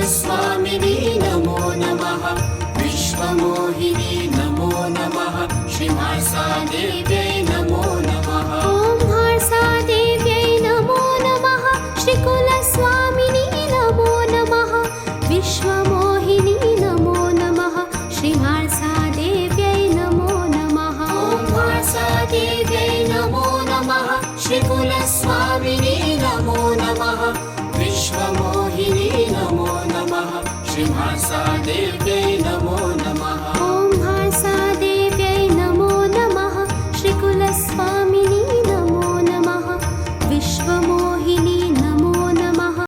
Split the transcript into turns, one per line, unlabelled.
श्रीकुलस्वामिनी नमो नमः विश्वमोहिनी नमो नमः श्रीमार्सादेव्यै नमो नमः
ॐ हार्सादेव्यै नमो नमः श्रीकुलस्वामिनी नमो नमः विश्वमोहिनी नमो नमः श्रीमार्सादेव्यै नमो नमः
ॐ हार्सादेव्यै नमो नमः श्रीकुलस्वामिनी नमो नमः विश्वमोहिनी नमो नमः श्रीमार्सादेव्यै